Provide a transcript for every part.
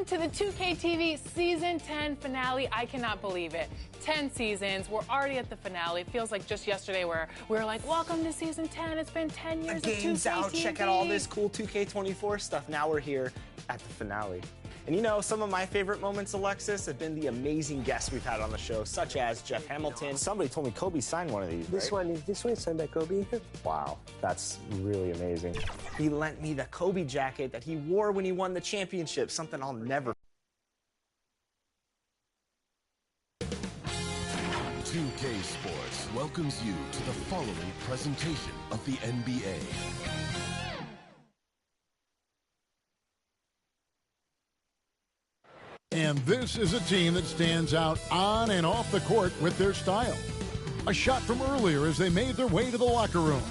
Welcome to the 2K TV Season 10 finale. I cannot believe it. 10 seasons. We're already at the finale. It feels like just yesterday where we were like, welcome to Season 10. It's been 10 years of 2K game's out. TV. Check out all this cool 2K24 stuff. Now we're here at the finale. And you know, some of my favorite moments, Alexis, have been the amazing guests we've had on the show, such as Jeff Hamilton. Somebody told me Kobe signed one of these, This one signed by Kobe? Wow, that's really amazing. He lent me the Kobe jacket that he wore when he won the championship, something I'll never. 2K Sports welcomes you to the following presentation of the NBA. And this is a team that stands out on and off the court with their style. A shot from earlier as they made their way to the locker room.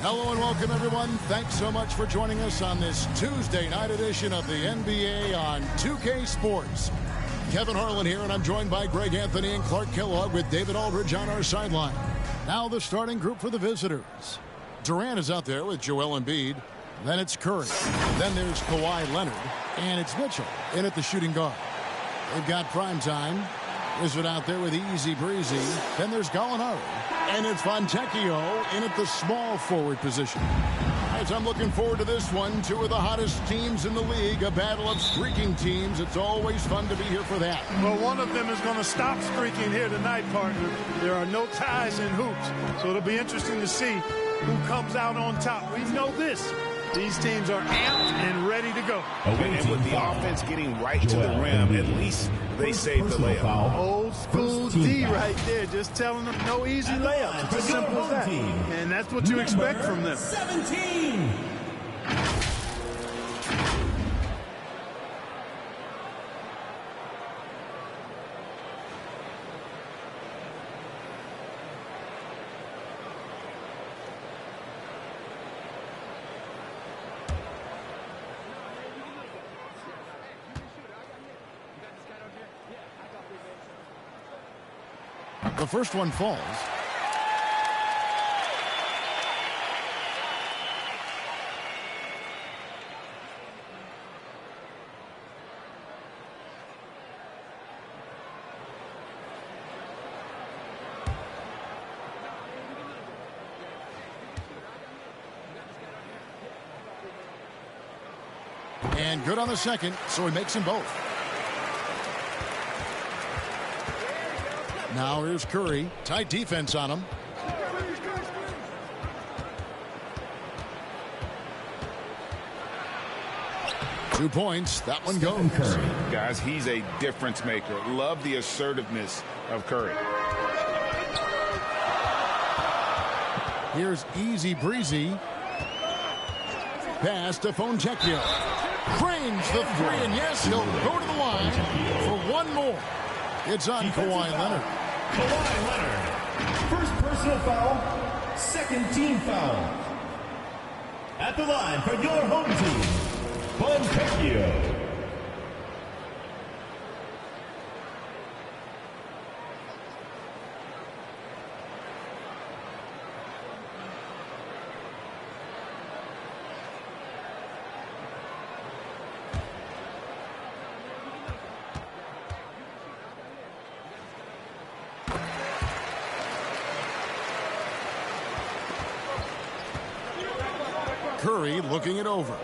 Hello and welcome, everyone. Thanks so much for joining us on this Tuesday night edition of the NBA on 2K Sports. Kevin Harlan here, and I'm joined by Greg Anthony and Clark Kellogg with David Aldridge on our sideline. Now the starting group for the visitors. Durant is out there with Joel Embiid. Then it's Curry. Then there's Kawhi Leonard. And it's Mitchell in at the shooting guard. They've got Primetime. Wizard out there with Easy Breezy. Then there's Gallinari. And it's Fontecchio in at the small forward position. As I'm looking forward to this one, two of the hottest teams in the league, a battle of streaking teams. It's always fun to be here for that. Well, one of them is going to stop streaking here tonight, partner. There are no ties in hoops, so it'll be interesting to see who comes out on top. We know this. These teams are amped and ready to go. And with the offense getting right to the rim, at least they saved the layup. Old school D right there, just telling them no easy layups. It's as simple as that. And that's what you expect from them. 17. The first one falls. And good on the second, so he makes them both. Now here's Curry. Tight defense on him. Two points. That one goes. Curry. Guys, he's a difference maker. Love the assertiveness of Curry. Here's Easy Breezy. Pass to Fontecchio. Cranes the three, and yes, he'll go to the line for one more. It's on Kawhi Leonard. Kawhi Leonard. First personal foul, second team foul. At the line for your home team, Fontecchio. Curry looking it over.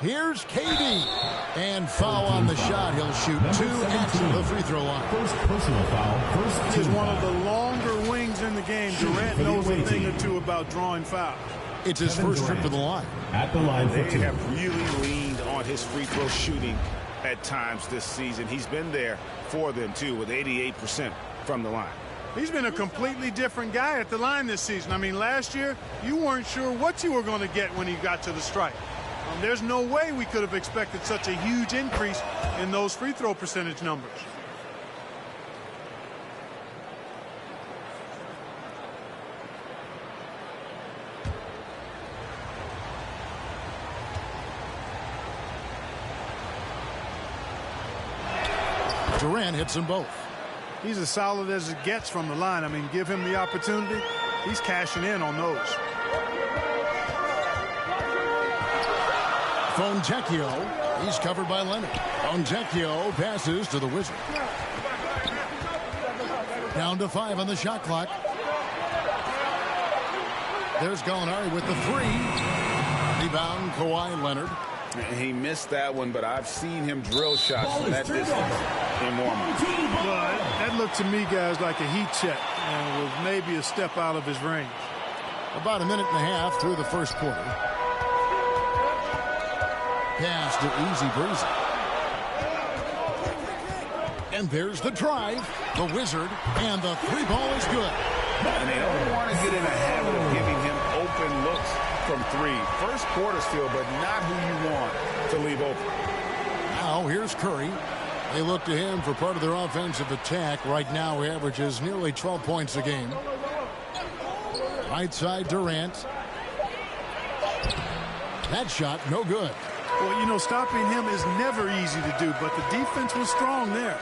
Here's KD. And foul on the shot. He'll shoot two at the free throw line. First personal foul. First He's one of the longer wings in the game. Durant knows a thing or two about drawing fouls. It's his first trip to the line. At the line for They two. have really leaned on his free throw shooting at times this season. He's been there for them, too, with 88% from the line. He's been a completely different guy at the line this season. I mean, last year, you weren't sure what you were going to get when he got to the stripe. There's no way we could have expected such a huge increase in those free throw percentage numbers. Durant hits them both. He's as solid as it gets from the line. I mean, give him the opportunity. He's cashing in on those. Fontecchio, he's covered by Leonard. Fontecchio passes to the Wizard. Down to 5 on the shot clock. There's Gallinari with the 3. Rebound, Kawhi Leonard. He missed that one, but I've seen him drill shots from that distance in warm-up. Well, that looked to me, guys, like a heat check and was maybe a step out of his range. About a minute and a half through the first quarter. Pass to Easy Breezy. And there's the drive. The Wizard, and the 3 ball is good. And they don't want to get in a habit of giving him open looks from 3. First quarter still, but not who you want to leave open. Now here's Curry. They look to him for part of their offensive attack. Right now he averages nearly 12 points a game. Right side Durant. That shot no good. Well, you know, stopping him is never easy to do, but the defense was strong there.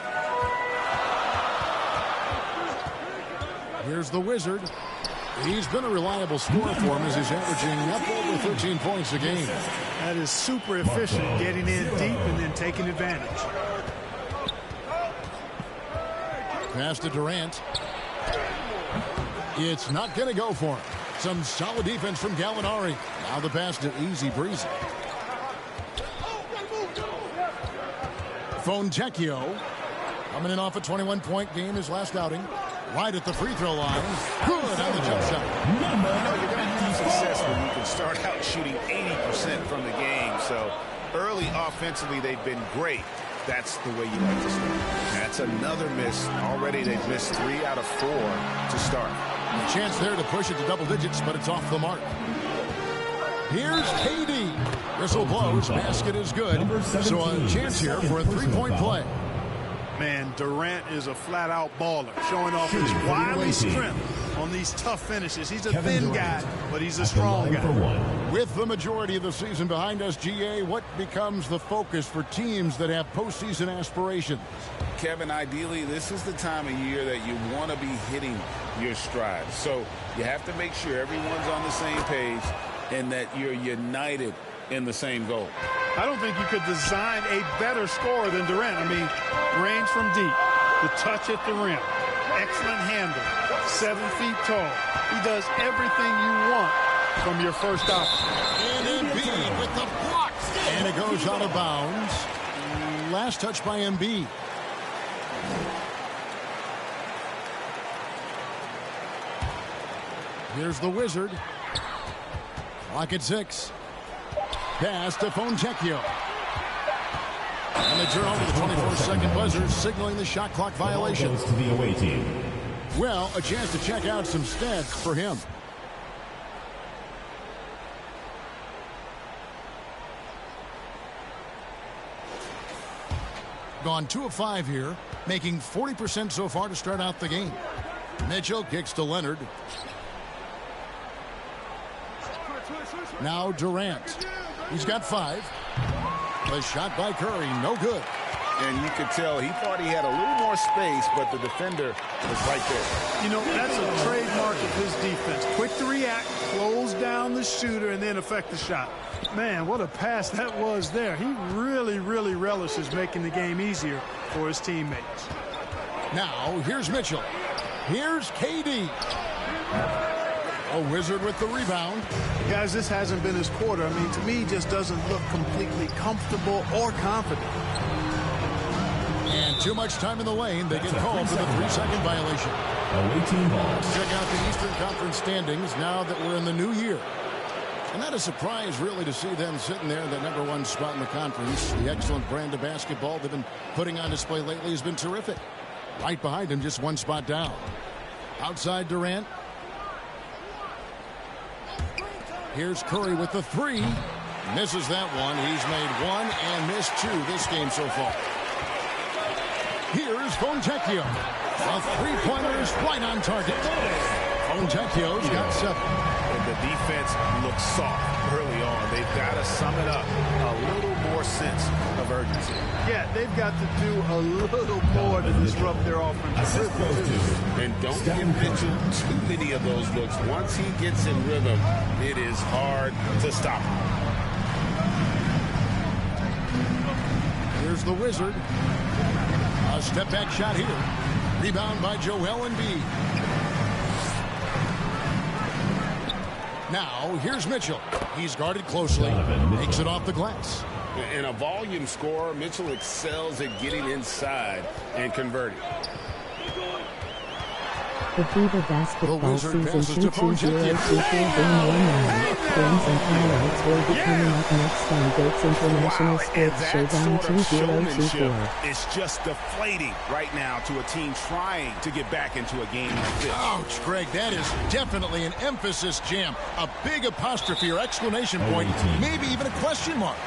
Here's the Wizard. He's been a reliable scorer for him as he's averaging up over 13 points a game. That is super efficient, getting in deep and then taking advantage. Pass to Durant. It's not going to go for him. Some solid defense from Gallinari. Now the pass to Easy Breezy. Fontecchio coming in off a 21-point game his last outing. Right at the free throw line. Good on the jump shot. You know, you're going to have success when you can start out shooting 80% from the game. So early offensively, they've been great. That's the way you like to start. That's another miss. Already they've missed 3 out of 4 to start. A chance there to push it to double digits, but it's off the mark. Here's KD. Whistle blows. Basket is good. So a chance here for a 3-point play. Man, Durant is a flat-out baller, showing off his wily strength on these tough finishes. He's a thin guy, but he's a strong guy. With the majority of the season behind us, GA, what becomes the focus for teams that have postseason aspirations? Kevin, ideally, this is the time of year that you want to be hitting your stride. So you have to make sure everyone's on the same page and that you're united in the same goal. I don't think you could design a better scorer than Durant. I mean, range from deep, the touch at the rim, excellent handle, 7 feet tall. He does everything you want from your first option. And Embiid with the block. And it goes out of bounds. Last touch by Embiid. Here's the Wizard. Clock at 6. Pass to Fontecchio. And they turn over the 24-second buzzer, signaling the shot clock violation. Goes to the away team. Well, a chance to check out some stats for him. Gone 2 of 5 here, making 40% so far to start out the game. Mitchell kicks to Leonard. Now Durant. He's got 5. The shot by Curry, no good. And you could tell he thought he had a little more space, but the defender was right there. You know, that's a trademark of his defense. Quick to react, close down the shooter, and then affect the shot. Man, what a pass that was there. He really, really relishes making the game easier for his teammates. Now, here's Mitchell. Here's KD. A Wizard with the rebound. Guys, this hasn't been his quarter. I mean, to me, he just doesn't look completely comfortable or confident. And too much time in the lane. They get called for the 3-second violation. Away team ball. Check out the Eastern Conference standings now that we're in the new year. And not a surprise, really, to see them sitting there in the #1 spot in the conference. The excellent brand of basketball they've been putting on display lately has been terrific. Right behind him, just 1 spot down. Outside Durant. Here's Curry with the 3. Misses that one. He's made 1 and missed 2 this game so far. Here's Fontecchio. A 3-pointer is right on target. Fontecchio's got 7. And the defense looks soft early on. They've got to sum it up. A little more sense of urgency. Yeah, they've got to do a little more to disrupt their offensive rhythm. And don't give Mitchell too many of those looks. Once he gets in rhythm, it is hard to stop him. is the Wizard. A step-back shot here. Rebound by Joel Embiid. Now, here's Mitchell. He's guarded closely. Takes it off the glass. In a volume scorer, Mitchell excels at getting inside and converting. The Fiba basketball season 2024 Game 1 games and highlights will be coming up next on Gates International Sports Showdown 2024. It's just deflating right now to a team trying to get back into a game like this. Ouch, Greg, that is definitely an emphasis jam. A big apostrophe or exclamation point, maybe even a question mark.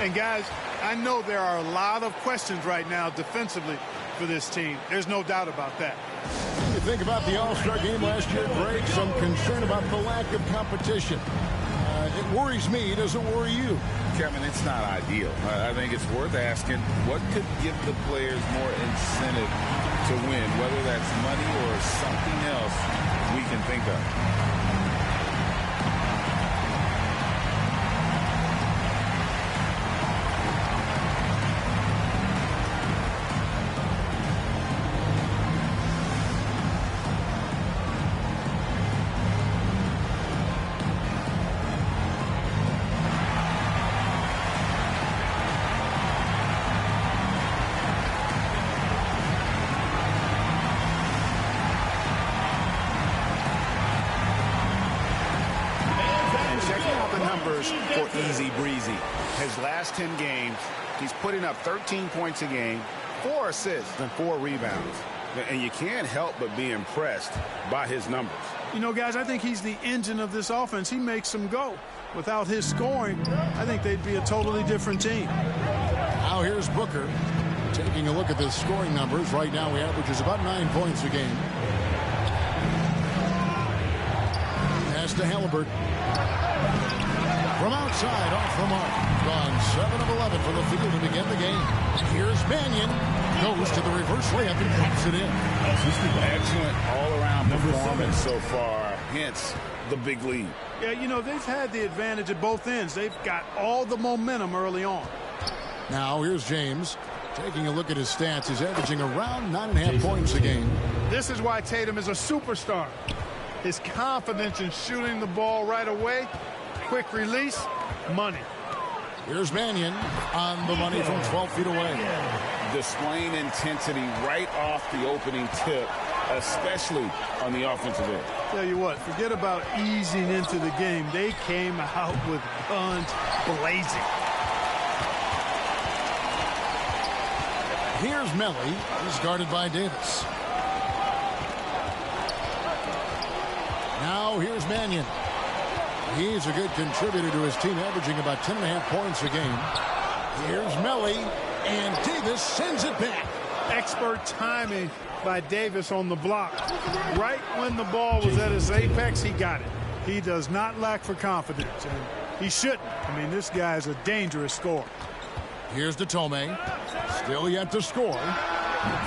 And guys, I know there are a lot of questions right now defensively for this team. There's no doubt about that. When you think about the All-Star game last year, Greg, some concern about the lack of competition. It worries me. Does it worry you? Kevin, it's not ideal. I think it's worth asking what could give the players more incentive to win, whether that's money or something else we can think of. For Easy Breezy. His last 10 games, he's putting up 13 points a game, 4 assists, and 4 rebounds. And you can't help but be impressed by his numbers. You know, guys, I think he's the engine of this offense. He makes them go. Without his scoring, I think they'd be a totally different team. Now here's Booker. Taking a look at the scoring numbers. Right now he averages about 9 points a game. Pass to Halliburton. From outside, off the mark. Gone 7 of 11 from the field to begin the game. Here's Mannion. Goes to the reverse layup and drops it in. Excellent all-around performance so far. Hence, the big lead. Yeah, you know, they've had the advantage at both ends. They've got all the momentum early on. Now here's James. Taking a look at his stats, he's averaging around 9.5 points a game. This is why Tatum is a superstar. His confidence in shooting the ball right away. Quick release, money. Here's Mannion on the money from 12 feet away. Displaying intensity right off the opening tip, especially on the offensive end. Tell you what, forget about easing into the game. They came out with guns blazing. Here's Melly. He's guarded by Davis. Now here's Mannion. He's a good contributor to his team, averaging about 10.5 points a game. Here's Melly, and Davis sends it back. Expert timing by Davis on the block. Right when the ball was at its apex, he got it. He does not lack for confidence, and he shouldn't. I mean, this guy is a dangerous scorer. Here's Datome. Still yet to score.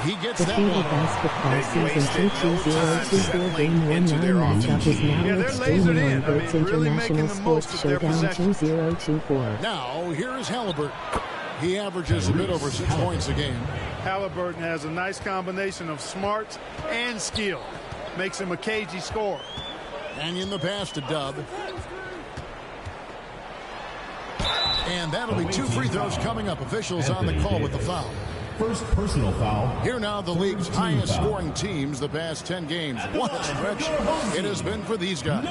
He gets the that Fiba basketball season 2024 Game 1 matchup is now streaming on Gates International Sports Showdown 2024. Now, here is Halliburton. He averages a bit over 6 points a game. Halliburton has a nice combination of smarts and skill. Makes him a cagey scorer. Mannion the pass to Dub. And that'll be 2 free throws coming up. Officials on the call with the foul. First personal foul. Here now the league's highest scoring teams the past 10 games. What a stretch it has been for these guys.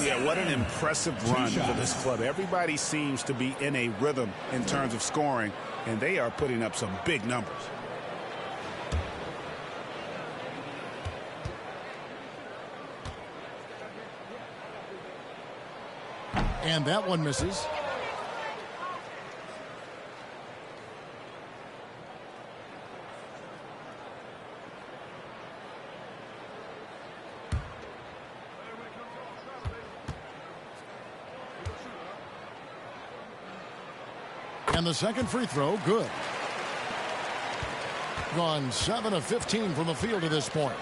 Yeah, what an impressive run for this club. Everybody seems to be in a rhythm in terms of scoring, and they are putting up some big numbers. And that one misses. And the second free throw, good. Gone 7 of 15 from the field to this point.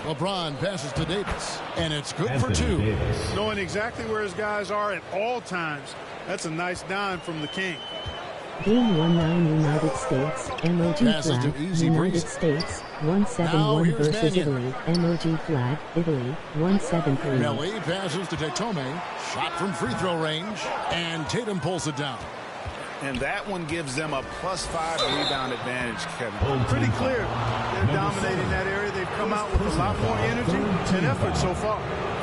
LeBron passes to Davis, and it's good for two. Knowing exactly where his guys are at all times. That's a nice dime from the King. Game 1-9 United States, emoji Passes flag, to Easy United Breeze. States, Now 171 here's versus Mannion. Italy, emoji flag, Italy, 173. Melly passes to Datome. Shot from free throw range, and Tatum pulls it down. And that one gives them a +5 rebound advantage, Kevin. Pretty clear. They're dominating that area. They've come out with a lot more energy and effort so far.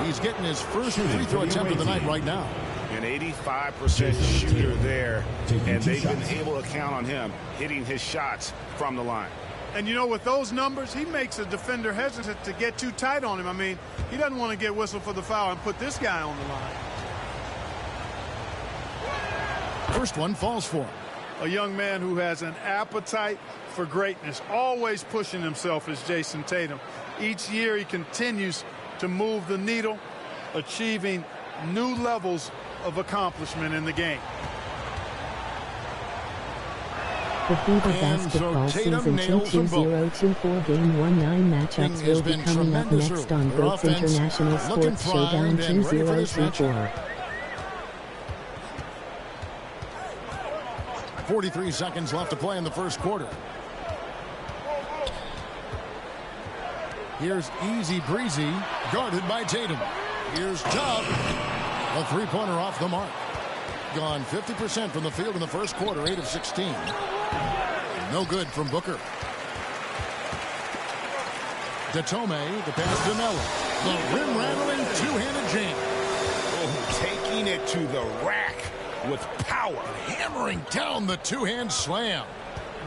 He's getting his first free throw attempt of the night right now. An 85% shooter there, and they've been able to count on him hitting his shots from the line. And you know, with those numbers, he makes a defender hesitant to get too tight on him. I mean, he doesn't want to get whistled for the foul and put this guy on the line. First one falls for him. A young man who has an appetite for greatness, always pushing himself, is Jason Tatum. Each year he continues to move the needle, achieving new levels of accomplishment in the game. The Fiba basketball season 22024 Game 1-9 matchups will be coming up next on Goats International Sports Showdown 2024. 43 seconds left to play in the first quarter. Here's Easy Breezy, guarded by Tatum. Here's Chubb. A three-pointer off the mark. Gone 50% from the field in the first quarter, 8 of 16. No good from Booker. Datome, the pass to Melo. The rim-rattling two-handed jam. Oh, taking it to the rack with power. Hammering down the two-hand slam.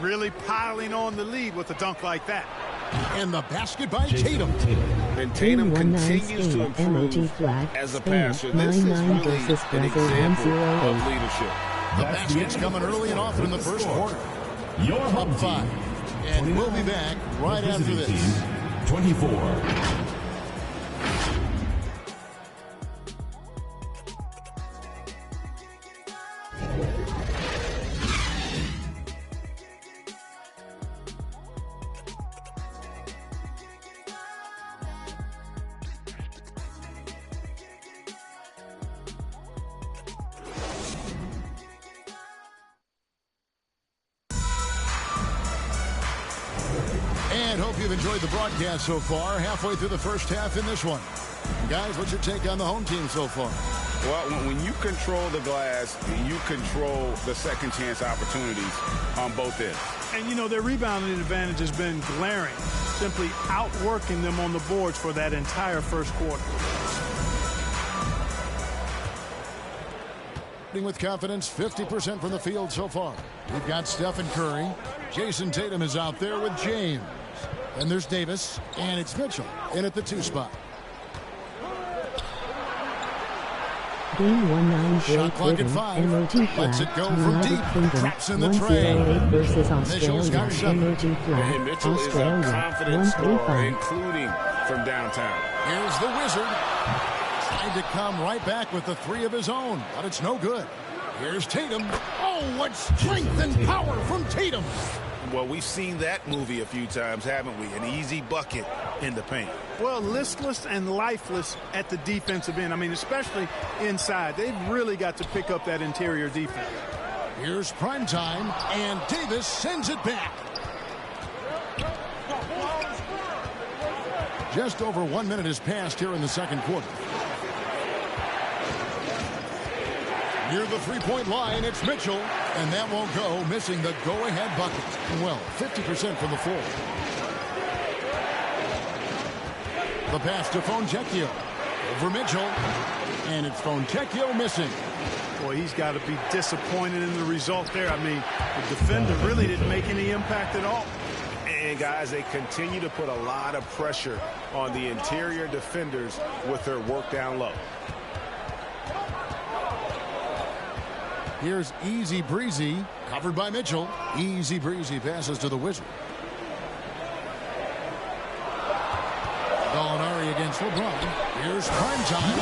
Really piling on the lead with a dunk like that. And the basket by Tatum. And Tatum Game 1-9 continues to Spain, improve emoji flag, as a Spain, passer. This is 9-9 really versus an Brazil, example 1-0-8. of leadership. The basket's coming early and often in the first quarter. Your home Up 5. And we'll be back right after this. 24. And hope you've enjoyed the broadcast so far. Halfway through the first half in this one. Guys, what's your take on the home team so far? Well, when you control the glass, you control the second chance opportunities on both ends. And, you know, their rebounding advantage has been glaring, simply outworking them on the boards for that entire first quarter. With confidence, 50% from the field so far. We've got Stephen Curry. Jason Tatum is out there with James. And there's Davis, and it's Mitchell in at the 2 spot. Game 1-9 Shot clock at 5. emoji flag, Lets it go from United deep. Kingdom, Drops in the tray. 108 versus Mitchell's Australia, got 7. emoji flag, And Mitchell is a Australia, confident scorer, 135. including from downtown. Here's the Wizard. Tried to come right back with the 3 of his own, but it's no good. Here's Tatum. Oh, what strength and power from Tatum. Well, we've seen that movie a few times, haven't we? An easy bucket in the paint. Well, listless and lifeless at the defensive end. I mean, especially inside. They've really got to pick up that interior defense. Here's primetime, and Davis sends it back. Just over 1 minute has passed here in the second quarter. Near the three-point line, it's Mitchell, and that won't go, missing the go-ahead bucket. Well, 50% from the floor. The pass to Fontecchio. Over Mitchell, and it's Fontecchio missing. Boy, he's got to be disappointed in the result there. I mean, the defender really didn't make any impact at all. And, guys, they continue to put a lot of pressure on the interior defenders with their work down low. Here's Easy Breezy, covered by Mitchell. Easy Breezy passes to the Wizard. Gallinari against LeBron. Here's primetime.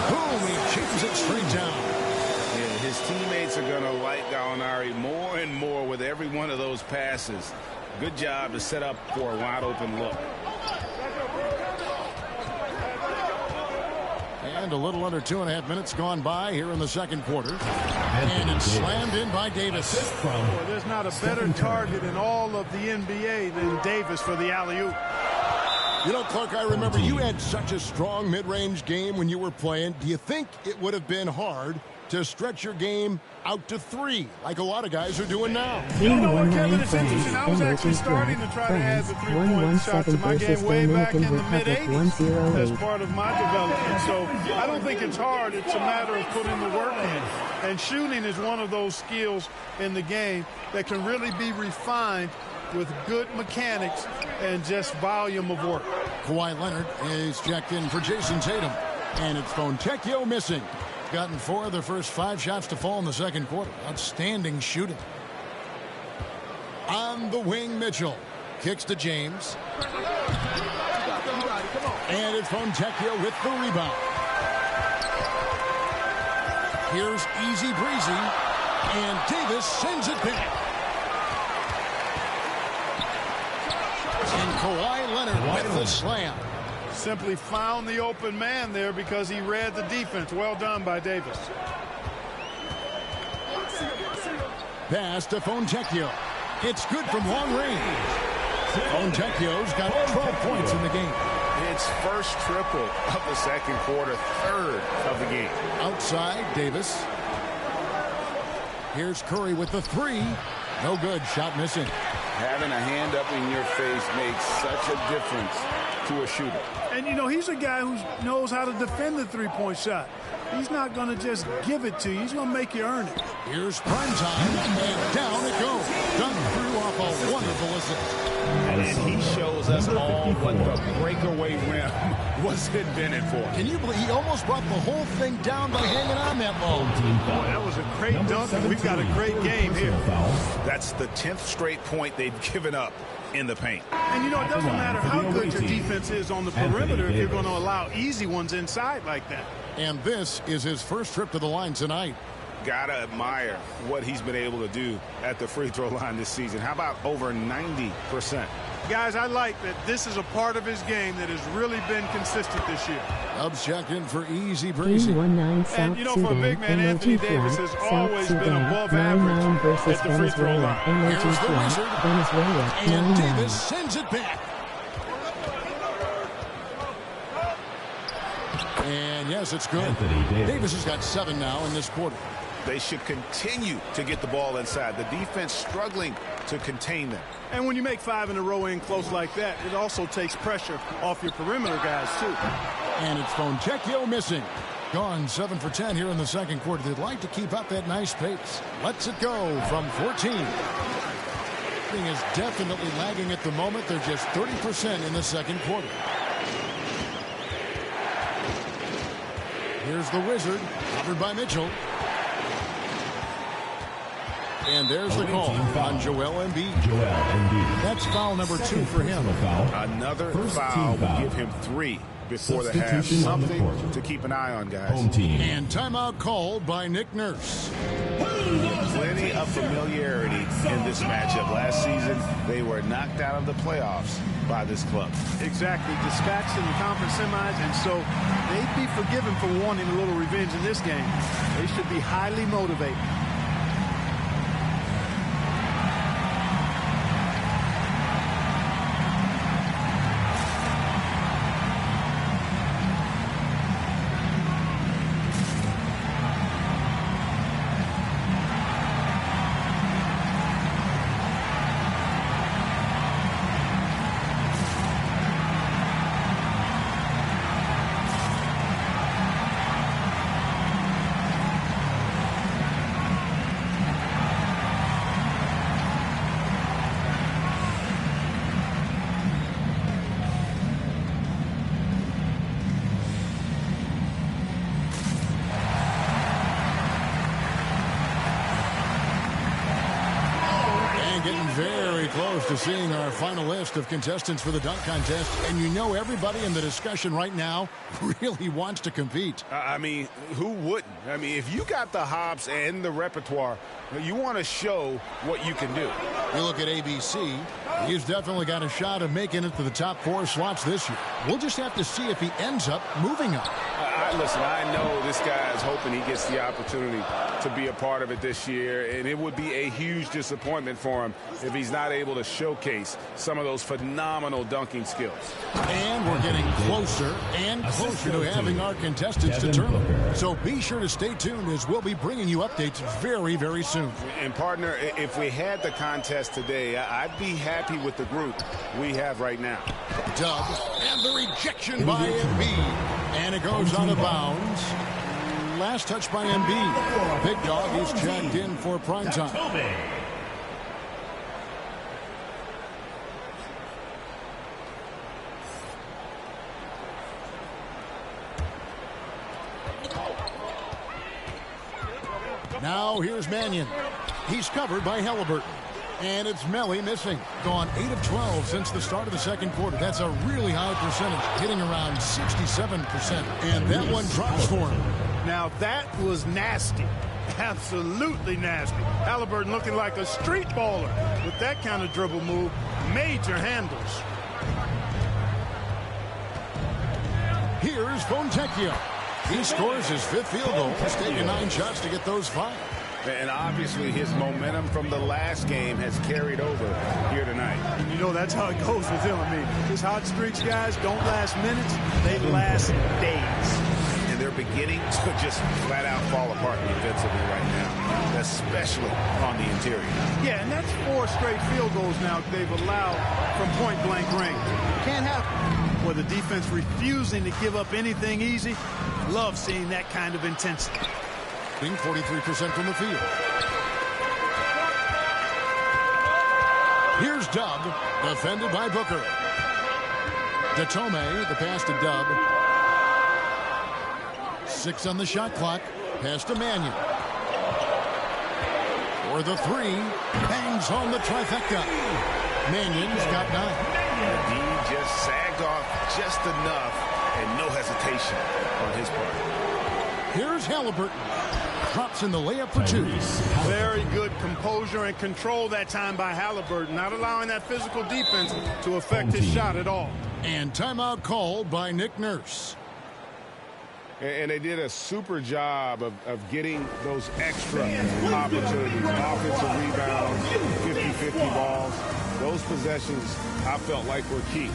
Boom, he chips it straight down. Yeah, his teammates are going to like Gallinari more and more with every one of those passes. Good job to set up for a wide open look. a little under 2.5 minutes gone by here in the second quarter. And it's slammed in by Davis. Well, there's not a better target in all of the NBA than Davis for the alley-oop. You know, Clark, I remember you had such a strong mid-range game when you were playing. Do you think it would have been hard to stretch your game out to 3, like a lot of guys are doing now? You know what, Kevin, it's interesting. I was actually starting to try to add the three-point shot to my game way back in the mid-'80s as part of my development. So I don't think it's hard. It's a matter of putting the work in. And shooting is one of those skills in the game that can really be refined with good mechanics and just volume of work. Kawhi Leonard is checked in for Jason Tatum. And it's Fontecchio missing. Gotten 4 of the first 5 shots to fall in the second quarter. Outstanding shooting. On the wing, Mitchell. Kicks to James. And it's Fontecchio with the rebound. Here's Easy Breezy. And Davis sends it back. And Kawhi Leonard with the slam. Simply found the open man there because he read the defense. Well done by Davis. Pass to Fontecchio. It's good from long range. Fontecchio's got 12 points in the game. It's first triple of the second quarter, third of the game. Outside, Davis. Here's Curry with the 3. No good. Shot missing. Having a hand up in your face makes such a difference to a shooter. And, you know, he's a guy who knows how to defend the three-point shot. He's not going to just give it to you. He's going to make you earn it. Here's prime time, and down it goes. Dunk through off a wonderful assist. And he shows us all what the breakaway rim was invented for. Can you believe he almost brought the whole thing down by hanging on that ball? Boy, that was a great dunk, and we've got a great game here. That's the 10th straight point they've given up in the paint. And, you know, it doesn't matter how good your defense is on the perimeter if you're going to allow easy ones inside like that. And this is his first trip to the line tonight. Gotta admire what he's been able to do at the free throw line this season. How about over 90%? Guys, I like that this is a part of his game that has really been consistent this year. Dubs check in for Easy Breezy. And, you know, for a big man, Anthony Davis has always been above average at the free throw line. Here's the Wizard. And Davis sends it back. And yes, it's good. Davis has got 7 now in this quarter. They should continue to get the ball inside. The defense struggling to contain them. And when you make 5 in a row in close like that, it also takes pressure off your perimeter guys, too. And it's Fontecchio missing. Gone 7 for 10 here in the second quarter. They'd like to keep up that nice pace. Lets it go from 14. Thing is definitely lagging at the moment. They're just 30% in the second quarter. Here's the Wizard, covered by Mitchell. And there's the call on Joel Embiid. That's foul number 2 for him. Another foul will give him 3 before the half. Something to keep an eye on, guys. And timeout called by Nick Nurse. Plenty of familiarity in this matchup. Last season, they were knocked out of the playoffs by this club. Exactly. Dispatched in the conference semis, and so they'd be forgiven for wanting a little revenge in this game. They should be highly motivated. To seeing our final list of contestants for the dunk contest, and you know everybody in the discussion right now really wants to compete. I mean, who wouldn't? I mean, if you got the hops and the repertoire, you want to show what you can do. You look at ABC, he's definitely got a shot of making it to the top 4 slots this year. We'll just have to see if he ends up moving up. I Listen, I know this guy is hoping he gets the opportunity to be a part of it this year, and it would be a huge disappointment for him if he's not able to showcase some of those phenomenal dunking skills. And we're getting closer and closer to having our contestants determined. So be sure to stay tuned as we'll be bringing you updates very, very soon. And partner, if we had the contest today, I'd be happy with the group we have right now. Dub, and the rejection by Embiid. And it goes out of bounds. Last touch by Embiid. Big Dog is checked in for prime time. Now here's Mannion. He's covered by Halliburton. And it's Melly missing. Gone 8 of 12 since the start of the second quarter. That's a really high percentage, hitting around 67%. And that one drops for him. Now that was nasty. Absolutely nasty. Halliburton looking like a street baller with that kind of dribble move. Major handles. Here's Fontecchio. He scores his 5th field goal. He's taken 9 shots to get those 5. And obviously his momentum from the last game has carried over here tonight. And you know that's how it goes with him. I mean, his hot streaks, guys, don't last minutes. They last days. And they're beginning to just flat out fall apart defensively right now, especially on the interior. Yeah, and that's 4 straight field goals now they've allowed from point-blank range. Can't happen. With the defense refusing to give up anything easy, love seeing that kind of intensity. 43% from the field. Here's Dub, defended by Booker. Datome, the pass to Dub. 6 on the shot clock. Pass to Mannion. For the 3, bangs home the trifecta. Mannion's got 9. He just sagged off just enough, and no hesitation on his part. Here's Halliburton. Drops in the layup for 2. Very good composure and control that time by Halliburton, not allowing that physical defense to affect his shot at all. And timeout called by Nick Nurse. And they did a super job of getting those extra opportunities, offensive rebounds, 50-50 balls. Those possessions I felt like were key.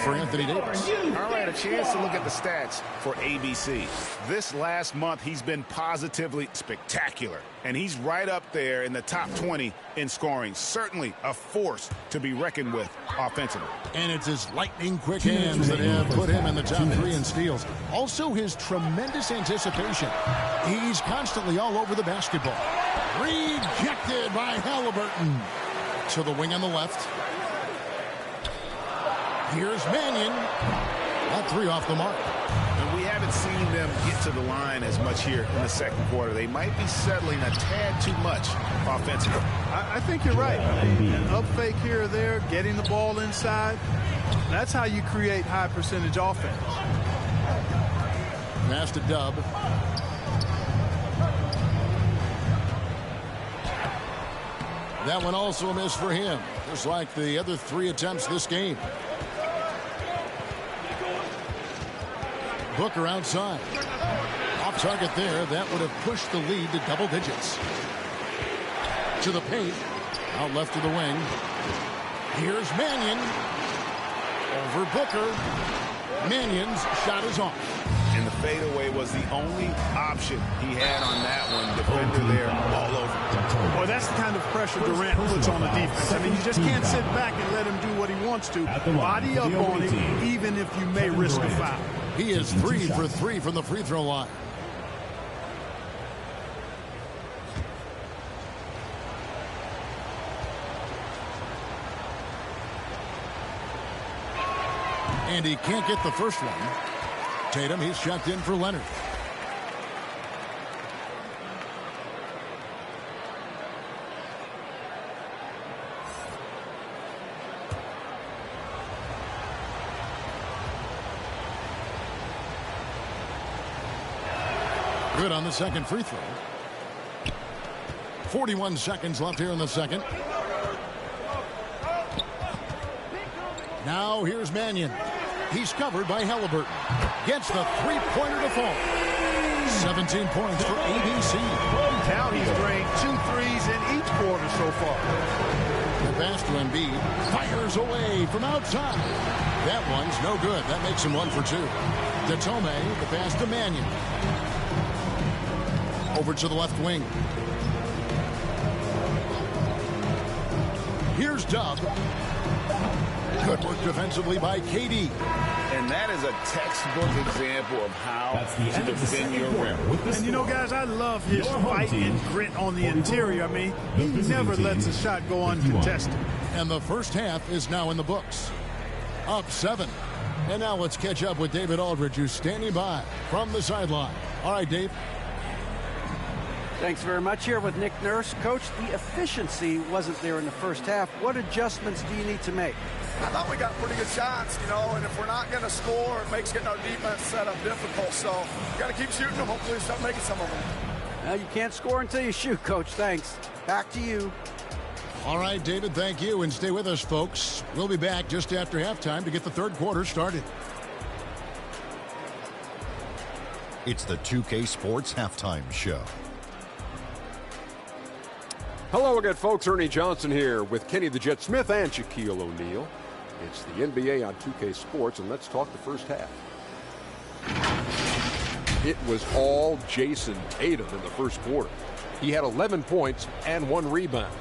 For Anthony Davis. All right, a chance to look at the stats for ABC. This last month, he's been positively spectacular, and he's right up there in the top 20 in scoring. Certainly a force to be reckoned with offensively. And it's his lightning-quick hands that have put him in the top 3 in steals. Also, his tremendous anticipation. He's constantly all over the basketball. Rejected by Halliburton. To the wing on the left. Here's Mannion. That 3 off the mark. And we haven't seen them get to the line as much here in the second quarter. They might be settling a tad too much offensively. I think you're right. An up fake here or there, getting the ball inside. That's how you create high percentage offense. Pass to Dub. That one also a miss for him, just like the other 3 attempts this game. Booker outside. Off target there. That would have pushed the lead to double digits. To the paint. Out left to the wing. Here's Mannion. Over Booker. Mannion's shot is off. And the fadeaway was the only option he had on that one. Defender there all over. Well, that's the kind of pressure Durant puts on the defense. I mean, you just can't sit back and let him do what he wants to. Body up on him, even if you may risk a foul. He is 3 for 3 from the free throw line. And he can't get the first one. Tatum, he's checked in for Leonard. Good on the second free throw. 41 seconds left here in the second. Now here's Mannion. He's covered by Halliburton. Gets the three-pointer to fall. 17 points for ABC. Now he's drained 2 threes in each quarter so far. The pass to Embiid. Fires away from outside. That one's no good. That makes him 1 for 2. To Tomei. The pass to Mannion. Over to the left wing. Here's Dub. Good work defensively by KD. And that is a textbook example of how to defend your rim. And you know, guys, I love his fight and grit on the interior. I mean, he never lets a shot go uncontested. And the first half is now in the books. Up 7. And now let's catch up with David Aldridge, who's standing by from the sideline. All right, Dave. Thanks very much. Here with Nick Nurse. Coach, the efficiency wasn't there in the first half. What adjustments do you need to make? I thought we got pretty good shots, you know, and if we're not going to score, it makes getting our defense set up difficult. So we got to keep shooting them. Hopefully start making some of them. Well, you can't score until you shoot, Coach. Thanks. Back to you. All right, David, thank you. And stay with us, folks. We'll be back just after halftime to get the third quarter started. It's the 2K Sports Halftime Show. Hello again, folks. Ernie Johnson here with Kenny the Jet Smith and Shaquille O'Neal. It's the NBA on 2K Sports, and let's talk the first half. It was all Jason Tatum in the first quarter. He had 11 points and 1 rebound.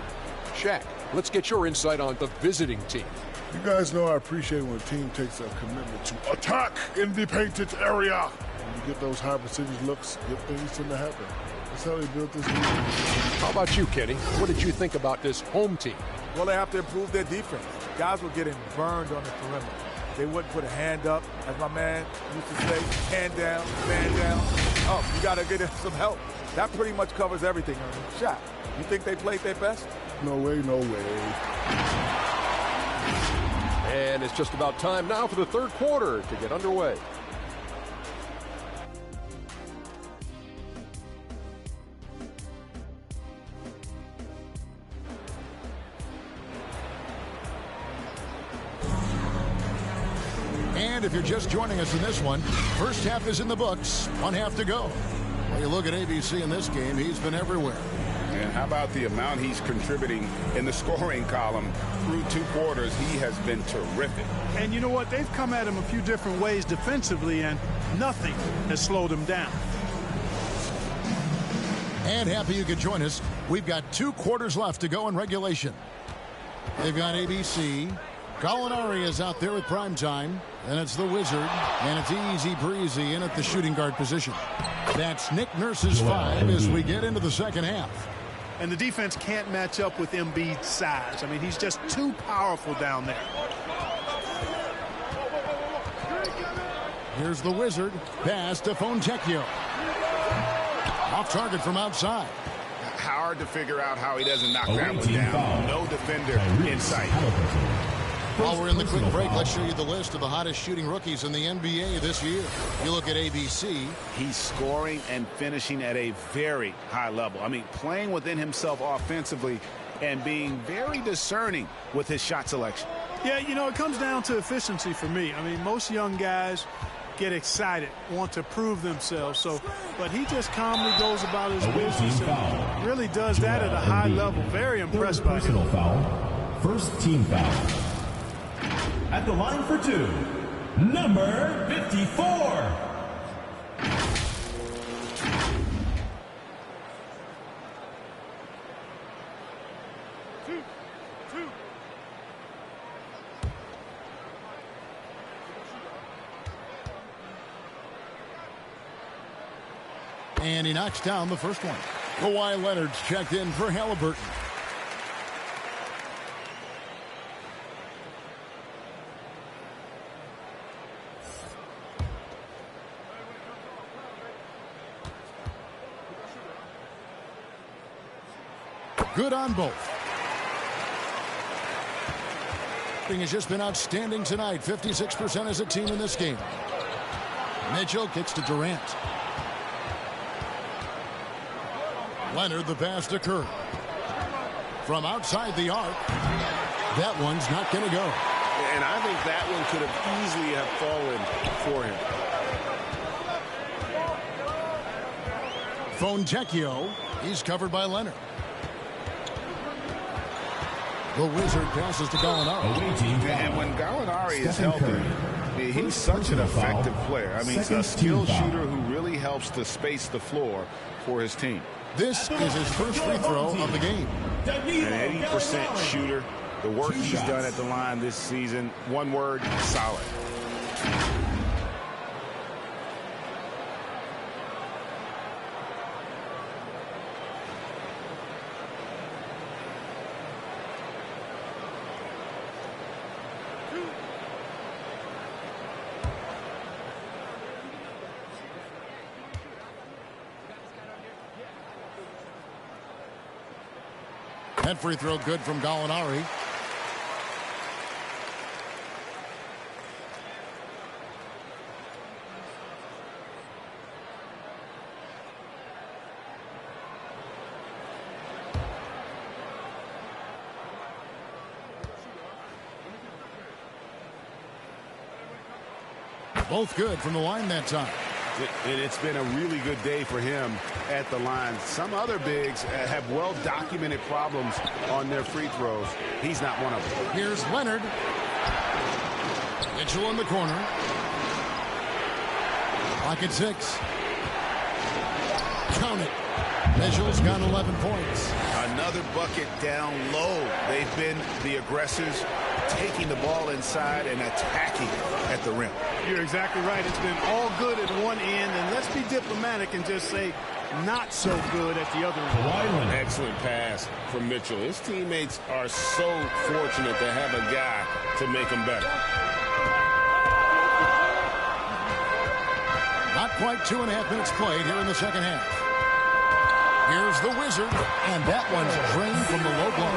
Shaq, let's get your insight on the visiting team. You guys know I appreciate when a team takes a commitment to attack in the painted area. When you get those high percentage looks, good things tend to happen. That's how they built this league. How about you, Kenny? What did you think about this home team? Well, they have to improve their defense. Guys were getting burned on the perimeter. They wouldn't put a hand up, as my man used to say, hand down, man down. Oh, you got to get him some help. That pretty much covers everything, Ernie. Shaq, you think they played their best? No way, no way. And it's just about time now for the third quarter to get underway. And if you're just joining us in this one, first half is in the books, 1 half to go. Well, you look at ABC in this game, he's been everywhere. And how about the amount he's contributing in the scoring column through 2 quarters? He has been terrific. And you know what? They've come at him a few different ways defensively, and nothing has slowed him down. And happy you could join us. We've got 2 quarters left to go in regulation. They've got ABC. Gallinari is out there at prime time. And it's the Wizard. And it's easy breezy in at the shooting guard position. That's Nick Nurse's 5 as we get into the second half. And the defense can't match up with Embiid's size. I mean, he's just too powerful down there. Here's the Wizard. Pass to Fontecchio. Off target from outside. Hard to figure out how he doesn't knock that one down. No defender in sight. While we're in the quick break, let's show you the list of the hottest shooting rookies in the NBA this year. You look at ABC. He's scoring and finishing at a very high level. I mean, playing within himself offensively and being very discerning with his shot selection. Yeah, you know, it comes down to efficiency for me. I mean, most young guys get excited, want to prove themselves. But he just calmly goes about his business and really does that at a high level. Very impressed by him. Personal foul. First team foul. At the line for 2, number 54. And he knocks down the first one. Kawhi Leonard's checked in for Halliburton. Good on both. Has just been outstanding tonight. 56% as a team in this game. Mitchell kicks to Durant. Leonard, the pass to Curry. From outside the arc. That one's not going to go. And I think that one could have easily have fallen for him. Fontecchio. He's covered by Leonard. The Wizard passes to Gallinari. And when Gallinari is healthy, he's such an effective player. I mean, he's a skilled shooter who really helps to space the floor for his team. This is his first free throw of the game. An 80% shooter. The work he's done at the line this season, one word, solid. That free throw good from Gallinari. Both good from the line that time. And it's been a really good day for him at the line. Some other bigs have well-documented problems on their free throws. He's not one of them. Here's Leonard. Mitchell in the corner. Clock at 6. Count it. Mitchell's got 11 points. Another bucket down low. They've been the aggressors, taking the ball inside and attacking at the rim. You're exactly right. It's been all good at one end, and let's be diplomatic and just say not so good at the other end. Excellent pass from Mitchell. His teammates are so fortunate to have a guy to make them better. Not quite 2.5 minutes played here in the second half. Here's the Wizard, and that one's drained from the low block.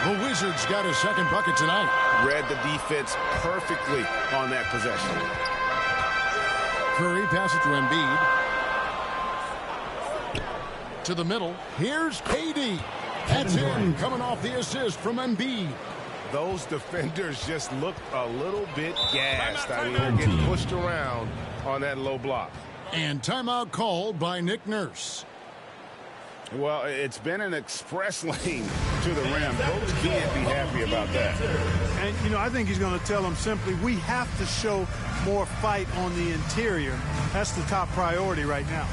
The Wizards got his second bucket tonight. Read the defense perfectly on that possession. Curry passes to Embiid. To the middle. Here's KD. That's in, coming off the assist from Embiid. Those defenders just looked a little bit gassed. I mean, they're getting pushed around on that low block. And timeout called by Nick Nurse. Well, it's been an express lane to the rim. Coach can't be happy about that. And, you know, I think he's going to tell them simply, we have to show more fight on the interior. That's the top priority right now.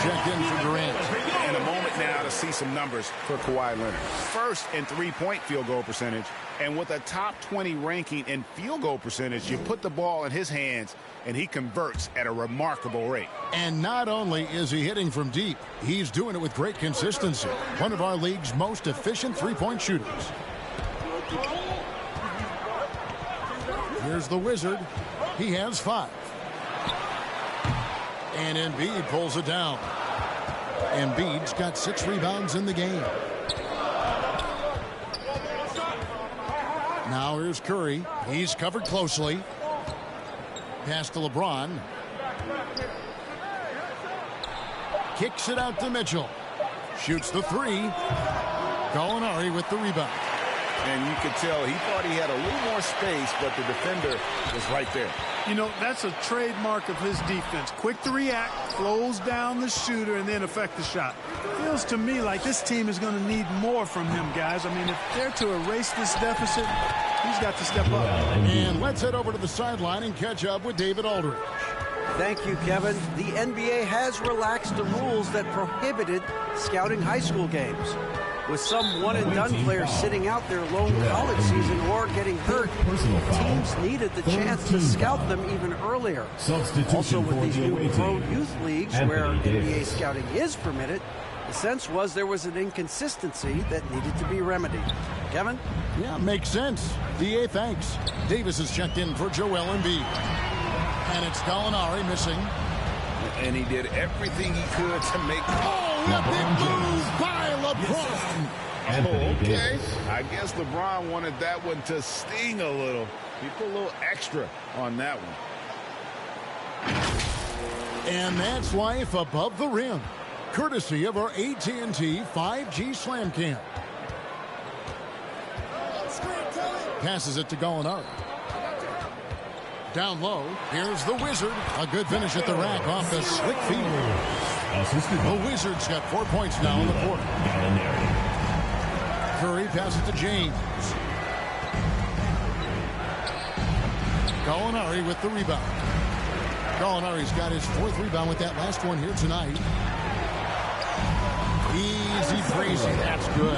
Checked in for Durant. And a moment now to see some numbers for Kawhi Leonard. First in three-point field goal percentage, and with a top 20 ranking in field goal percentage, you put the ball in his hands, and he converts at a remarkable rate. And not only is he hitting from deep, he's doing it with great consistency. One of our league's most efficient three-point shooters. Here's the Wizard. He has 5. And Embiid pulls it down. Embiid's got 6 rebounds in the game. Now here's Curry. He's covered closely. Pass to LeBron. Kicks it out to Mitchell. Shoots the 3. Gallinari with the rebound. And you could tell he thought he had a little more space, but the defender was right there. You know, that's a trademark of his defense. Quick to react, close down the shooter, and then affect the shot. Feels to me like this team is going to need more from him, guys. I mean, if they're to erase this deficit, He's got to step up. And let's head over to the sideline and catch up with David Aldridge. Thank you, Kevin. The NBA has relaxed the rules that prohibited scouting high school games. With some one-and-done players sitting out their lone college season or getting hurt, teams needed the chance to scout them even earlier. Also, with these new pro youth leagues where NBA scouting is permitted, the sense was there was an inconsistency that needed to be remedied. Kevin? Yeah, makes sense. DA, thanks. Davis has checked in for Joel Embiid. And it's Gallinari missing. And he did everything he could to make... Oh, a big move by LeBron. Oh, okay. I guess LeBron wanted that one to sting a little. He put a little extra on that one. And that's life above the rim, courtesy of our AT&T 5G Slam Cam. Passes it to Gallinari. Down low, here's the Wizard. A good finish at the rack off the slick feed. The Wizards got 4 points now in the quarter. Curry passes to James. Gallinari with the rebound. Gallinari's got his 4th rebound with that last one here tonight. Easy breezy, that's good.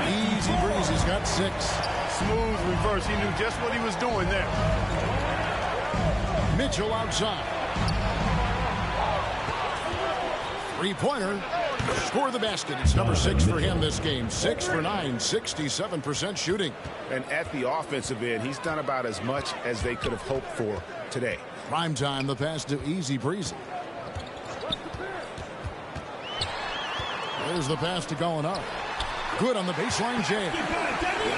Easy breezy's got 6. Smooth reverse. He knew just what he was doing there. Mitchell outside. 3-pointer. Score the basket. It's number 6 for him this game. 6 for 9, 67% shooting. And at the offensive end, he's done about as much as they could have hoped for today. Prime time, the pass to Easy Breezy. There's the pass to Gallinari. Good on the baseline jam.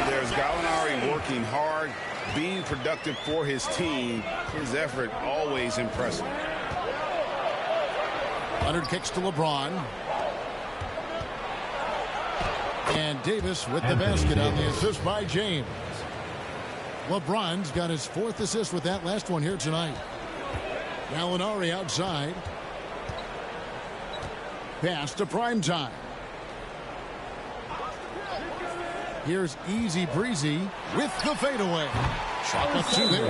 There's Gallinari working hard, being productive for his team. His effort always impressive. Leonard kicks to LeBron. And Davis with the basket on the assist by James. LeBron's got his 4th assist with that last one here tonight. Gallinari outside. Pass to Primetime. Here's Easy Breezy with the fadeaway. Shot up 2 there.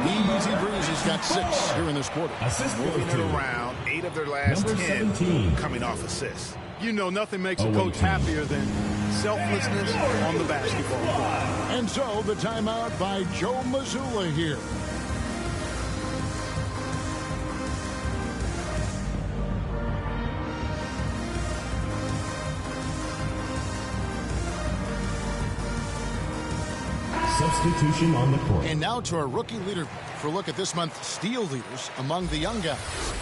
Easy Breezy's got 6 here in this quarter. Moving it around, 8 of their last 10 coming off assists. You know, nothing makes a coach happier than selflessness on the basketball court. And so the timeout by Joe Mazzulla here. Substitution on the court. And now to our rookie leader for a look at this month's steal leaders among the young guys.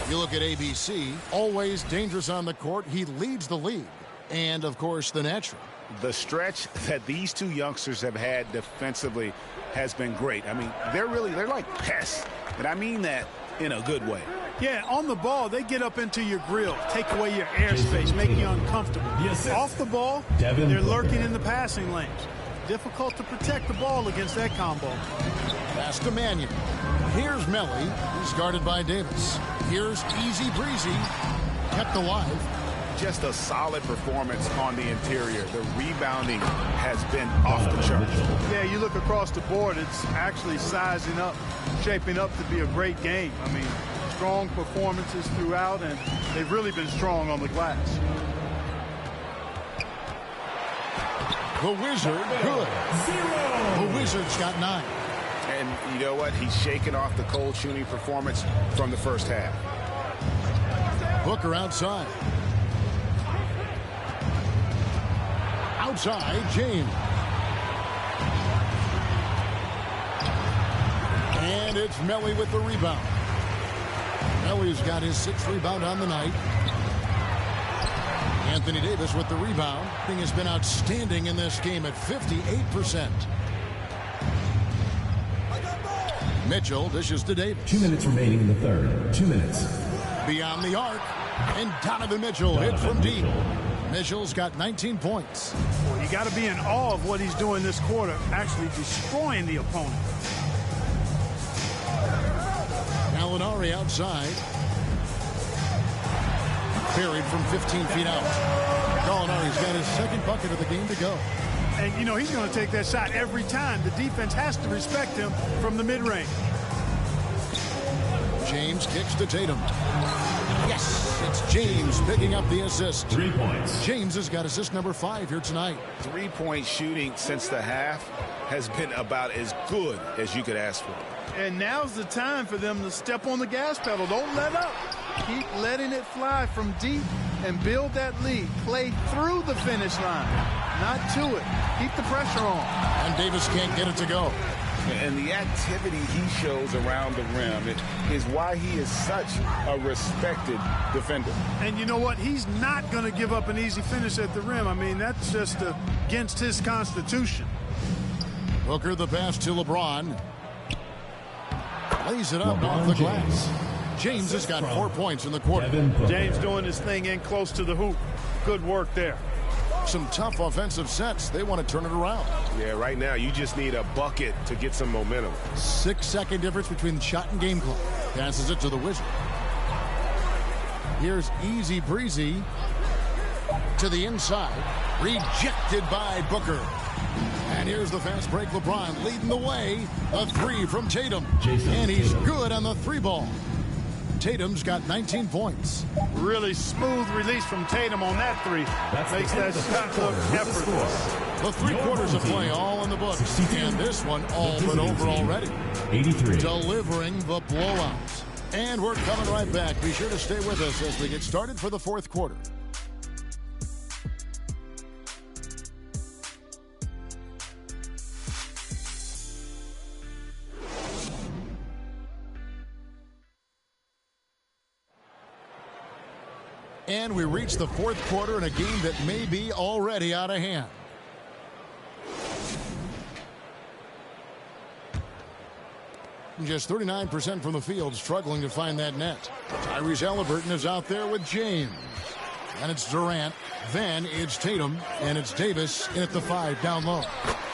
You look at ABC, always dangerous on the court. He leads the league. And, of course, the natural. The stretch that these 2 youngsters have had defensively has been great. I mean, they're like pests. And I mean that in a good way. Yeah, on the ball, they get up into your grill, take away your airspace, make you uncomfortable. Off the ball, they're lurking in the passing lanes. Difficult to protect the ball against that combo. Pass to Mannion. Here's Melly. He's guarded by Davis. Here's Easy Breezy. Kept alive. Just a solid performance on the interior. The rebounding has been off the charts. Yeah, you look across the board, it's actually sizing up, shaping up to be a great game. I mean, strong performances throughout, and they've really been strong on the glass. The Wizard, good. 0. The Wizard's got 9. And you know what? He's shaken off the cold shooting performance from the first half. Booker outside. Outside, James. And it's Melly with the rebound. Melly's got his 6th rebound on the night. Anthony Davis with the rebound. He has been outstanding in this game at 58%. Mitchell dishes to Davis. 2 minutes remaining in the third. 2 minutes. Beyond the arc. And Donovan Mitchell hit from deep. Mitchell's got 19 points. Well, you got to be in awe of what he's doing this quarter, actually destroying the opponent. Gallinari outside. Buried from 15 feet out. Gallinari's got his 2nd bucket of the game to go. And, you know, he's going to take that shot every time. The defense has to respect him from the mid-range. James kicks to Tatum. Yes, it's James picking up the assist. 3 points. James has got assist number 5 here tonight. Three-point shooting since the half has been about as good as you could ask for. And now's the time for them to step on the gas pedal. Don't let up. Keep letting it fly from deep and build that lead. Play through the finish line, not to it. Keep the pressure on. And Davis can't get it to go. And the activity he shows around the rim is why he is such a respected defender. And you know what? He's not going to give up an easy finish at the rim. I mean, that's just against his constitution. Booker the pass to LeBron. Lays it up off the glass. James has got 4 points in the quarter. James doing his thing in close to the hoop. Good work there. Some tough offensive sets. They want to turn it around. Yeah, right now you just need a bucket to get some momentum. 6-second difference between the shot and game clock. Passes it to the Wizard. Here's Easy Breezy to the inside. Rejected by Booker. And here's the fast break. LeBron leading the way. A 3 from Tatum. And he's good on the 3 ball. Tatum's got 19 points. Really smooth release from Tatum on that 3. Makes that shot look effortless. The 3 quarters of play all in the books. And this one all but over already. 83. Delivering the blowout. And we're coming right back. Be sure to stay with us as we get started for the 4th quarter. And we reach the 4th quarter in a game that may be already out of hand. Just 39% from the field, struggling to find that net. Tyrese Halliburton is out there with James. And it's Durant. Then it's Tatum. And it's Davis in at the 5 down low.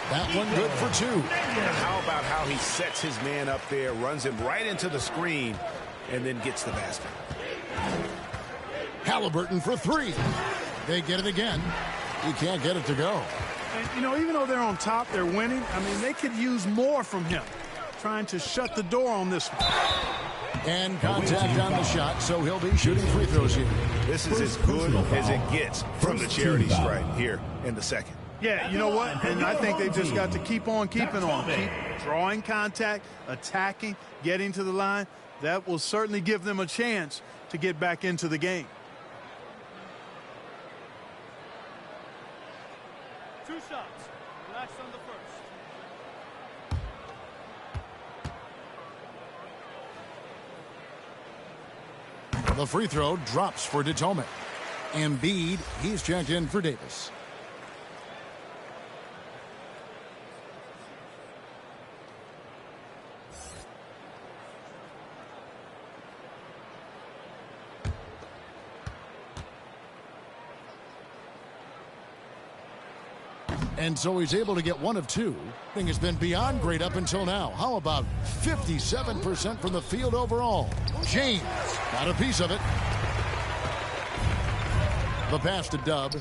That one good for 2. How about how he sets his man up there, runs him right into the screen, and then gets the basket. Halliburton for 3. They get it again. He can't get it to go. And, you know, even though they're on top, they're winning. I mean, they could use more from him. Trying to shut the door on this one. And contact on the shot, so he'll be shooting free throws here. This is as good as it gets from the charity stripe here in the 2nd. Yeah, you know what? And I think they just got to keep on keeping on. Keep drawing contact, attacking, getting to the line. That will certainly give them a chance to get back into the game. 2 shots. Relax on the first. The free throw drops for Detome. Embiid, he's checked in for Davis. And so he's able to get 1 of 2. Thing has been beyond great up until now. How about 57% from the field overall? James got a piece of it. The pass to Dub.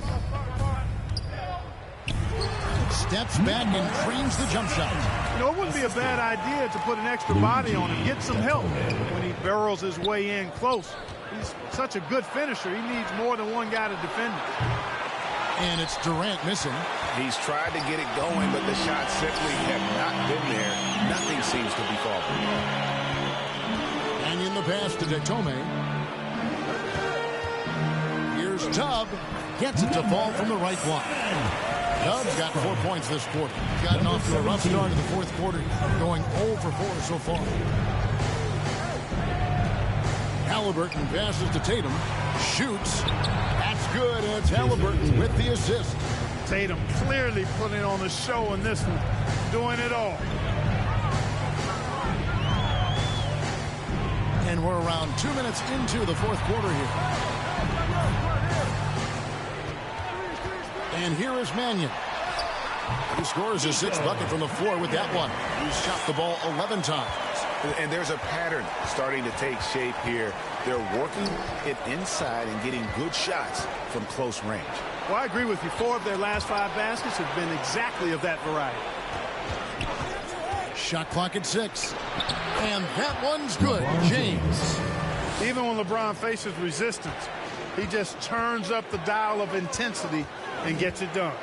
Steps back and creams the jump shot. You know, it wouldn't be a bad idea to put an extra body on him, get some help when he barrels his way in close. He's such a good finisher. He needs more than one guy to defend him. And it's Durant missing. He's tried to get it going, but the shots simply have not been there. Nothing seems to be falling. And in the pass to Detome. Here's Tubb. Gets it to fall from the right one. Tubb's got 4 points this quarter. Gotten off to a rough start in the 4th quarter, going 0 for 4 so far. Halliburton passes to Tatum. Shoots. That's good. And it's Halliburton with the assist. Tatum clearly putting on a show in this one. Doing it all. And we're around 2 minutes into the 4th quarter here. And here is Mannion. He scores his 6th bucket from the floor with that one. He's shot the ball 11 times. And there's a pattern starting to take shape here. They're working it inside and getting good shots from close range. Well, I agree with you. 4 of their last 5 baskets have been exactly of that variety. Shot clock at 6. And that one's good. James. Even when LeBron faces resistance, he just turns up the dial of intensity and gets it done.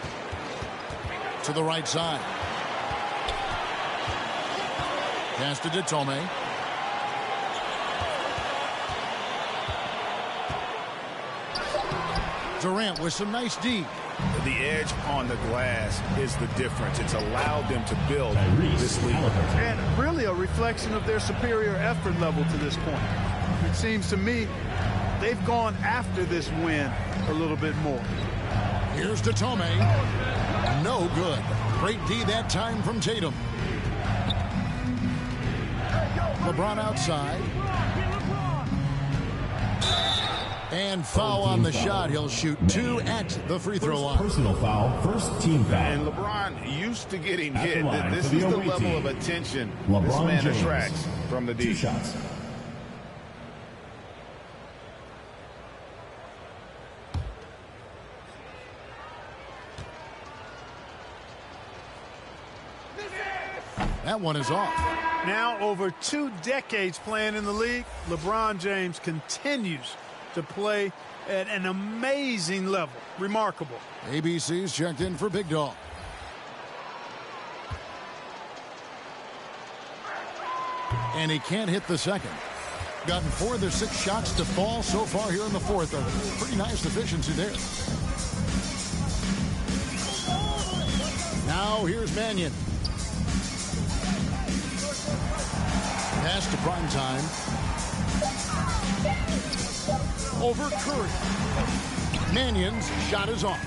To the right side. Pass to Tome. Durant with some nice D. The edge on the glass is the difference. It's allowed them to build this lead. And really a reflection of their superior effort level to this point. It seems to me they've gone after this win a little bit more. Here's Tome. No good. Great D that time from Tatum. LeBron outside. And foul on the shot. He'll shoot 2 at the free throw line. Personal foul, first team foul. And LeBron used to getting hit. This is the level team. of attention LeBron this man James. attracts from the D. 2 shots. That one is off. Now over 2 decades playing in the league, LeBron James continues to play at an amazing level. Remarkable. ABC's checked in for Big Dog. And he can't hit the second. Gotten 4 of their 6 shots to fall so far here in the fourth. A pretty nice efficiency there. Now here's Mannion. Pass to prime time. Over Curry. Mannion's shot is off.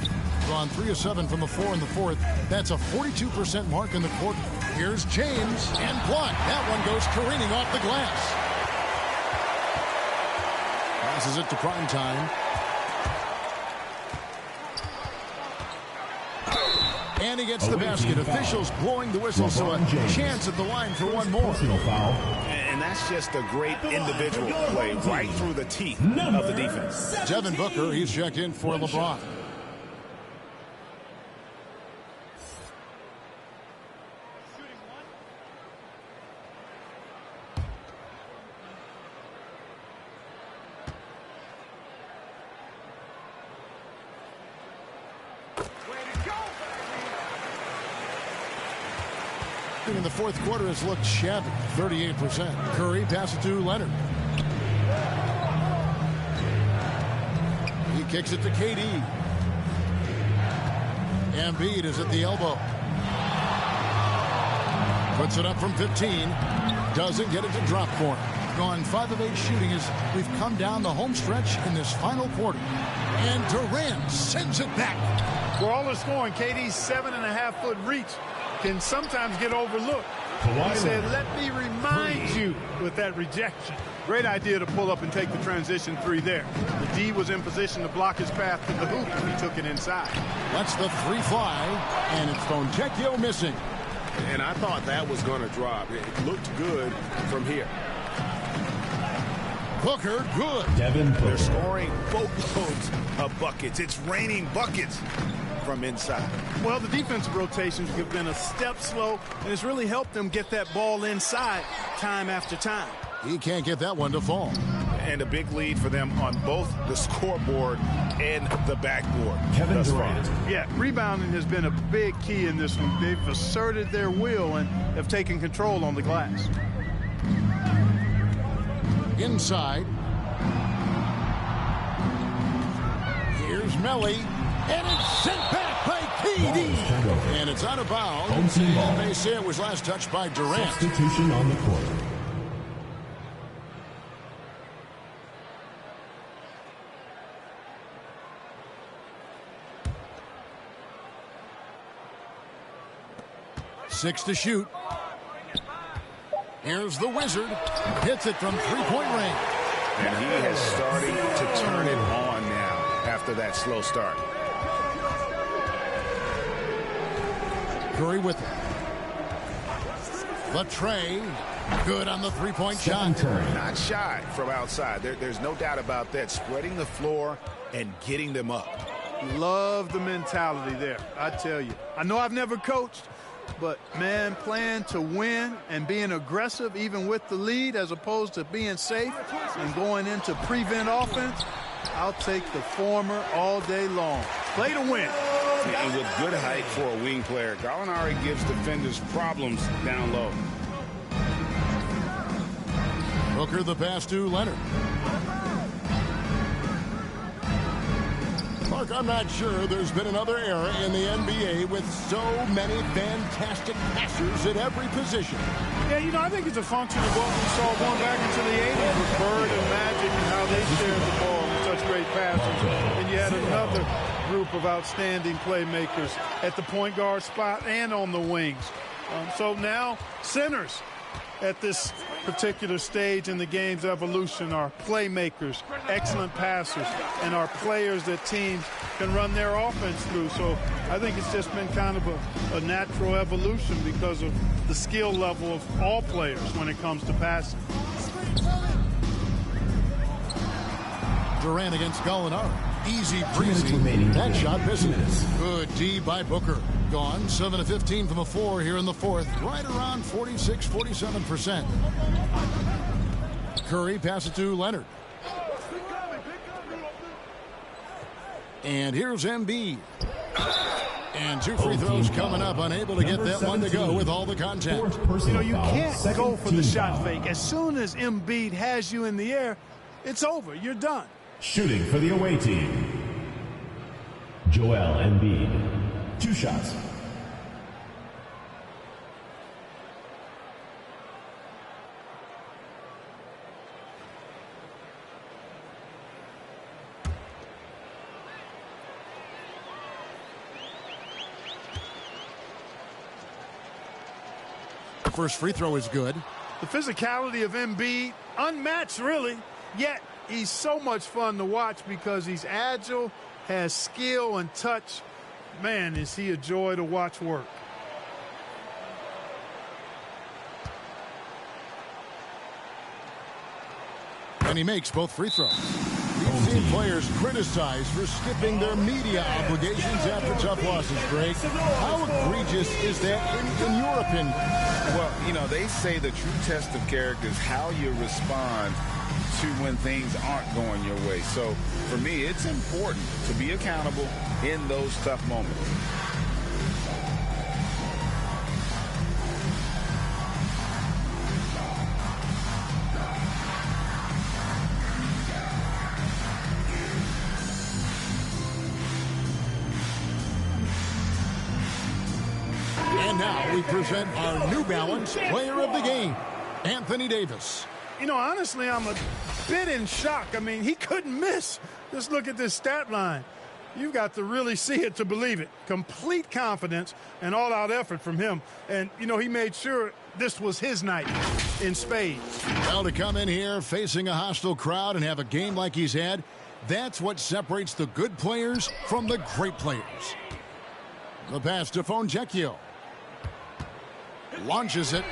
Gone 3 of 7 from the 4 in the fourth. That's a 42% mark in the quarter. Here's James and blocked. That one goes careening off the glass. Passes it to prime time. And he gets the basket. Officials blowing the whistle, so a chance at the line for one more. And that's just a great individual play right through the teeth of the defense. Devin Booker, he's checked in for LeBron. In the fourth quarter has looked shabby, 38%. Curry passes to Leonard. He kicks it to KD. Embiid is at the elbow. Puts it up from 15. Doesn't get it to drop corner. Gone 5 of 8 shooting as we've come down the home stretch in this final quarter. And Durant sends it back. For all the scoring, KD's 7.5-foot reach can sometimes get overlooked. He said, let me remind you with that rejection. Great idea to pull up and take the transition 3 there. The D was in position to block his path to the hoop, and he took it inside. Lets the 3 fly, and it's Fontecchio missing. And I thought that was going to drop. It looked good from here. Booker, good. They're scoring boatloads of buckets. It's raining buckets from inside. Well, the defensive rotations have been a step slow, and it's really helped them get that ball inside time after time. He can't get that one to fall. And a big lead for them on both the scoreboard and the backboard. Kevin Durant. Yeah, rebounding has been a big key in this one. They've asserted their will and have taken control on the glass. Inside. Here's Melly. And it's sent back by KD. And it's out of bounds. And they say it was last touched by Durant. Substitution on the court. Six to shoot. Here's the Wizard. Hits it from three-point range. And he has started to turn it on now after that slow start. Curry with it. The tray. Good on the three-point shot. Not shy from outside. There's no doubt about that. Spreading the floor and getting them up. Love the mentality there, I tell you. I know I've never coached, but, man, playing to win and being aggressive even with the lead as opposed to being safe and going into prevent offense, I'll take the former all day long. Play to win. And with good height for a wing player, Gallinari gives defenders problems down low. Booker the pass to Leonard. Mark, I'm not sure there's been another era in the NBA with so many fantastic passers at every position. Yeah, you know, I think it's a function of what we saw going back into the 80s with Bird and Magic and how they shared the ball with such great passers. And you had another group of outstanding playmakers at the point guard spot and on the wings. So now centers at this particular stage in the game's evolution are playmakers, excellent passers, and are players that teams can run their offense through. So I think it's just been kind of a natural evolution because of the skill level of all players when it comes to passing. Durant against Gallinari. Easy breezy. That shot misses. Good D by Booker. Gone 7 of 15 from the floor here in the fourth. Right around 46-47%. Curry passes it to Leonard. And here's Embiid. And two free throws coming up. Unable to get that one to go with all the contact. You know, you can't go for the shot fake. As soon as Embiid has you in the air, it's over. You're done. Shooting for the away team, Joel Embiid. 2 shots. First free throw is good. The physicality of Embiid, unmatched really, yet he's so much fun to watch because he's agile, has skill and touch. Man, is he a joy to watch work. And he makes both free throws. We've seen players criticized for skipping their media obligations after tough losses, Greg. How egregious is that in your opinion? Well, you know, they say the true test of character is how you respond to when things aren't going your way. So, for me, it's important to be accountable in those tough moments. And now we present our New Balance Player of the Game, Anthony Davis. You know, honestly, I'm a bit in shock. I mean, he couldn't miss. Just look at this stat line. You've got to really see it to believe it. Complete confidence and all-out effort from him. And, you know, he made sure this was his night in spades. Well, to come in here facing a hostile crowd and have a game like he's had, that's what separates the good players from the great players. The pass to Fontecchio. Launches it.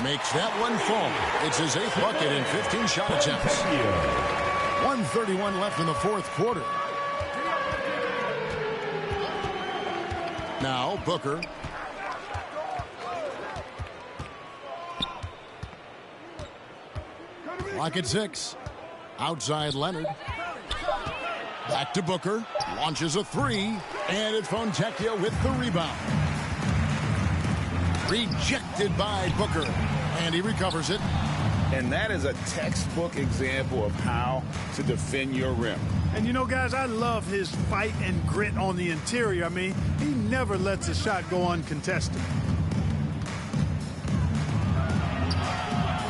Makes that one fall. It's his 8th bucket in 15 shot attempts. 1:31 left in the fourth quarter. Now Booker. Clock at 6. Outside Leonard. Back to Booker. Launches a 3. And it's Fontecchio with the rebound. Rejected by Booker. And he recovers it. And that is a textbook example of how to defend your rim. And, you know, guys, I love his fight and grit on the interior. I mean, he never lets a shot go uncontested.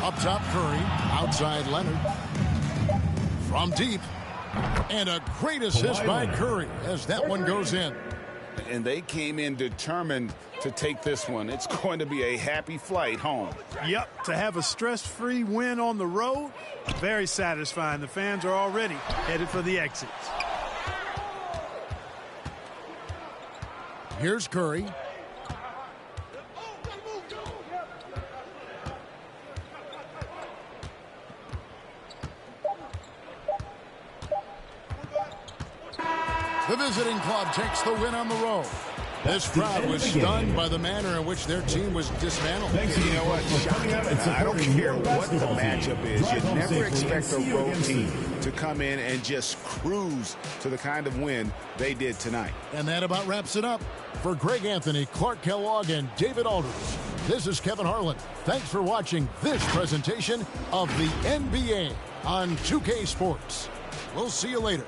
Up top, Curry. Outside, Leonard. From deep. And a great assist by Curry as that one goes in. And they came in determined to take this one. It's going to be a happy flight home. Yep, to have a stress-free win on the road, very satisfying. The fans are already headed for the exits. Here's Curry. The visiting club takes the win on the road. This crowd was stunned by the manner in which their team was dismantled. You know what? Shocking. I don't care what the matchup is. You never expect a road team to come in and just cruise to the kind of win they did tonight. And that about wraps it up. For Greg Anthony, Clark Kellogg, and David Aldridge, this is Kevin Harlan. Thanks for watching this presentation of the NBA on 2K Sports. We'll see you later.